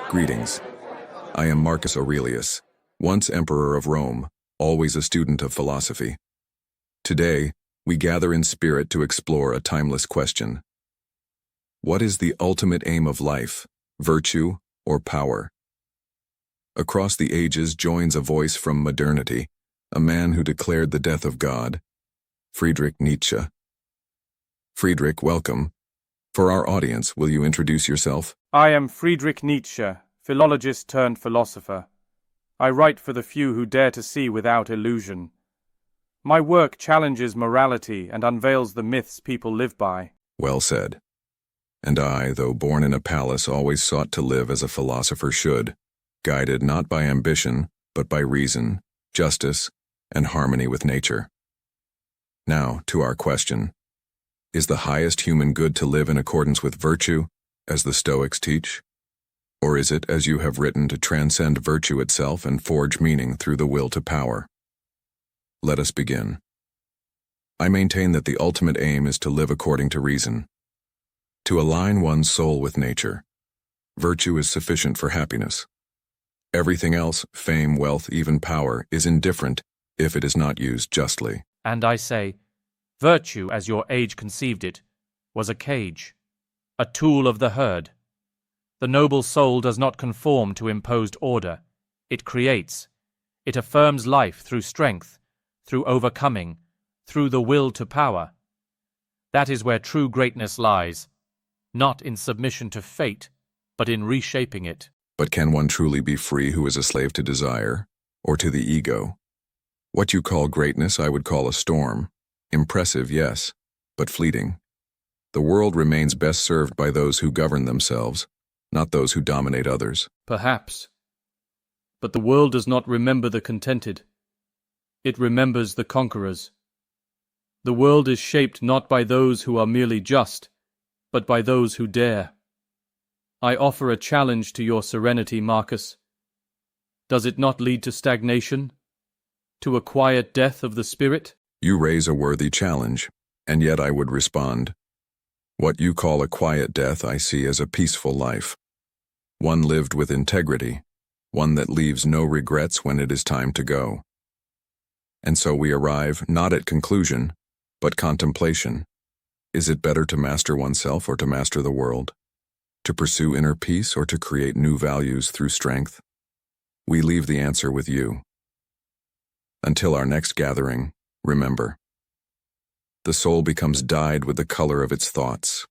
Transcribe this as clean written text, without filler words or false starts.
Greetings. I am Marcus Aurelius, once emperor of Rome, always a student of philosophy. Today, we gather in spirit to explore a timeless question. What is the ultimate aim of life, virtue or power? Across the ages joins a voice from modernity, a man who declared the death of God, Friedrich Nietzsche. Friedrich, welcome. For our audience, will you introduce yourself? I am Friedrich Nietzsche, philologist turned philosopher. I write for the few who dare to see without illusion. My work challenges morality and unveils the myths people live by. Well said. And I, though born in a palace, always sought to live as a philosopher should, guided not by ambition, but by reason, justice, and harmony with nature. Now, to our question. Is the highest human good to live in accordance with virtue, as the Stoics teach? Or is it, as you have written, to transcend virtue itself and forge meaning through the will to power? Let us begin. I maintain that the ultimate aim is to live according to reason. To align one's soul with nature. Virtue is sufficient for happiness. Everything else, fame, wealth, even power, is indifferent if it is not used justly. And I say, virtue, as your age conceived it, was a cage, a tool of the herd. The noble soul does not conform to imposed order. It creates. It affirms life through strength, through overcoming, through the will to power. That is where true greatness lies, not in submission to fate, but in reshaping it. But can one truly be free who is a slave to desire, or to the ego? What you call greatness I would call a storm. Impressive, yes, but fleeting. The world remains best served by those who govern themselves, not those who dominate others. Perhaps. But the world does not remember the contented. It remembers the conquerors. The world is shaped not by those who are merely just, but by those who dare. I offer a challenge to your serenity, Marcus. Does it not lead to stagnation? To a quiet death of the spirit? You raise a worthy challenge, and yet I would respond. What you call a quiet death I see as a peaceful life. One lived with integrity, one that leaves no regrets when it is time to go. And so we arrive not at conclusion, but contemplation. Is it better to master oneself or to master the world? To pursue inner peace or to create new values through strength? We leave the answer with you. Until our next gathering, remember, the soul becomes dyed with the color of its thoughts.